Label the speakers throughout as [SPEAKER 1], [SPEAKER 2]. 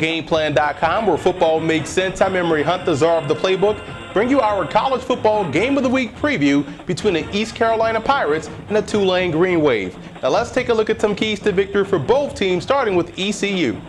[SPEAKER 1] Gameplan.com, where football makes sense. I'm Emery Hunt, the czar of the playbook. Bring you our college football game of the week preview between the East Carolina Pirates and the Tulane Green Wave. Now let's take a look at some keys to victory for both teams, starting with ECU.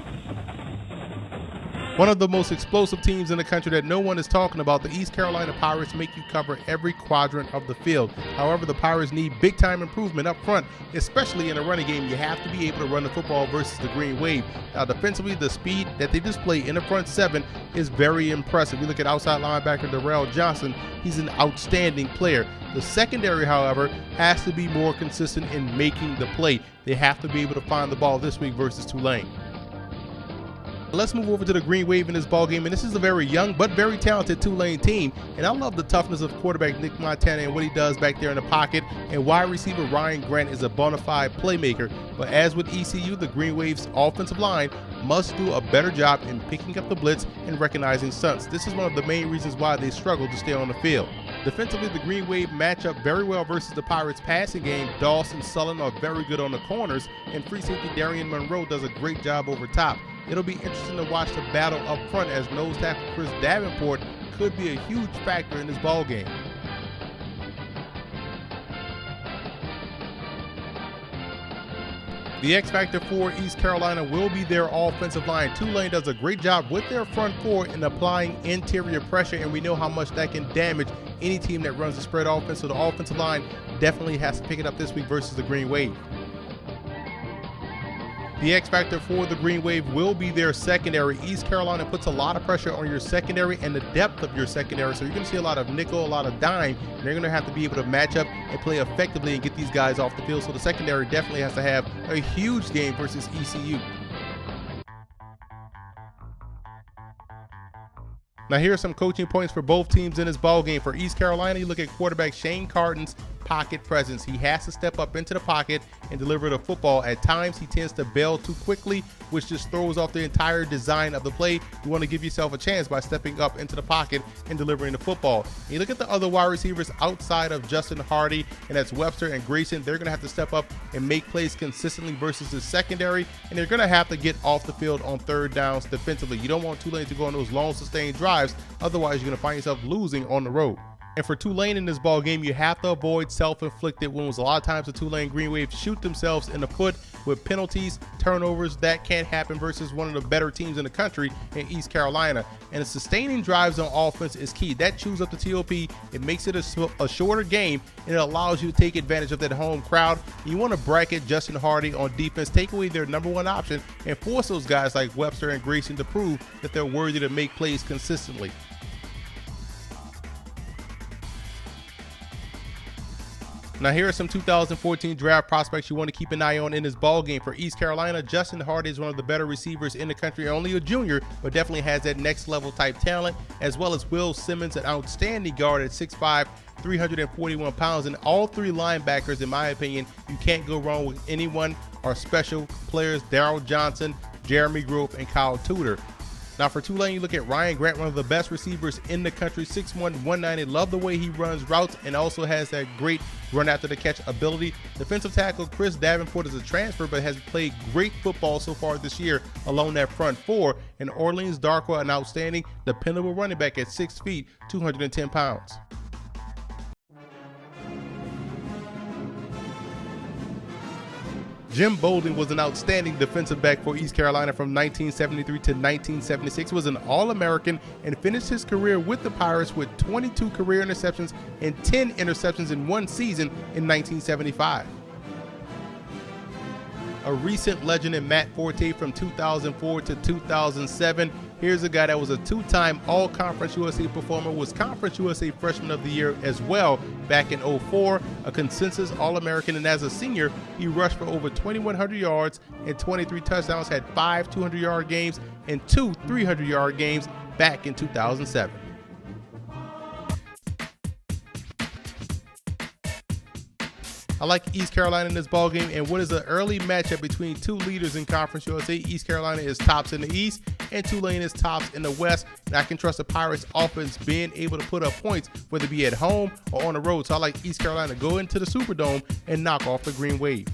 [SPEAKER 2] One of the most explosive teams in the country that no one is talking about, the East Carolina Pirates make you cover every quadrant of the field. However, the Pirates need big-time improvement up front, especially in a running game. You have to be able to run the football versus the Green Wave. Now, defensively, the speed that they display in the front seven is very impressive. You look at outside linebacker Darrell Johnson, he's an outstanding player. The secondary, however, has to be more consistent in making the play. They have to be able to find the ball this week versus Tulane. Let's move over to the Green Wave in this ballgame, and this is a very young but very talented Tulane team, and I love the toughness of quarterback Nick Montana and what he does back there in the pocket, and wide receiver Ryan Grant is a bona fide playmaker. But as with ECU, the Green Wave's offensive line must do a better job in picking up the blitz and recognizing stunts. This is one of the main reasons why they struggle to stay on the field. Defensively, the Green Wave match up very well versus the Pirates' passing game. Dawson Sullen are very good on the corners, and free safety Darian Monroe does a great job over top. It'll be interesting to watch the battle up front, as nose tackle Chris Davenport could be a huge factor in this ball game. The X factor for East Carolina will be their offensive line. Tulane does a great job with their front four in applying interior pressure, and we know how much that can damage any team that runs the spread offense. So the offensive line definitely has to pick it up this week versus the Green Wave. The X factor for the Green Wave will be their secondary. East Carolina puts a lot of pressure on your secondary and the depth of your secondary, so you're going to see a lot of nickel, a lot of dime, and they're going to have to be able to match up and play effectively and get these guys off the field. So the secondary definitely has to have a huge game versus ECU. Now here are some coaching points for both teams in this ball game. For East Carolina, you look at quarterback Shane Carden's pocket presence. He has to step up into the pocket and deliver the football. At times, he tends to bail too quickly, which just throws off the entire design of the play. You want to give yourself a chance by stepping up into the pocket and delivering the football. And you look at the other wide receivers outside of Justin Hardy, and that's Webster and Grayson. They're going to have to step up and make plays consistently versus the secondary, and they're going to have to get off the field on third downs defensively. You don't want Tulane to go on those long sustained drives, otherwise you're going to find yourself losing on the road. And for Tulane in this ball game, you have to avoid self-inflicted wounds. A lot of times the Tulane Green Wave shoot themselves in the foot with penalties, turnovers. That can't happen versus one of the better teams in the country in East Carolina. And sustaining drives on offense is key. That chews up the TOP. It makes it a shorter game, and it allows you to take advantage of that home crowd. You want to bracket Justin Hardy on defense, take away their number one option, and force those guys like Webster and Grayson to prove that they're worthy to make plays consistently. Now here are some 2014 draft prospects you want to keep an eye on in this ball game. For East Carolina, Justin Hardy is one of the better receivers in the country, only a junior, but definitely has that next level type talent, as well as Will Simmons, an outstanding guard at 6'5", 341 pounds, and all three linebackers, in my opinion, you can't go wrong with anyone, are special players: Darrell Johnson, Jeremy Grove, and Kyle Tudor. Now for Tulane, you look at Ryan Grant, one of the best receivers in the country, 6'1", 190. Love the way he runs routes and also has that great run after the catch ability. Defensive tackle Chris Davenport is a transfer but has played great football so far this year along that front four. And Orleans Darkwa, an outstanding, dependable running back at 6 feet, 210 pounds. Jim Bolden was an outstanding defensive back for East Carolina from 1973 to 1976, was an All-American, and finished his career with the Pirates with 22 career interceptions and 10 interceptions in one season in 1975. A recent legend in Matt Forte from 2004 to 2007. Here's a guy that was a two-time All-Conference USA performer, was Conference USA Freshman of the Year as well back in 04, a consensus All-American, and as a senior, he rushed for over 2,100 yards and 23 touchdowns, had 5 200-yard games and 2 300-yard games back in 2007. I like East Carolina in this ballgame, and what is an early matchup between two leaders in Conference USA. East Carolina is tops in the East, and Tulane is tops in the West. And I can trust the Pirates offense being able to put up points, whether it be at home or on the road. So I like East Carolina to go into the Superdome and knock off the Green Wave.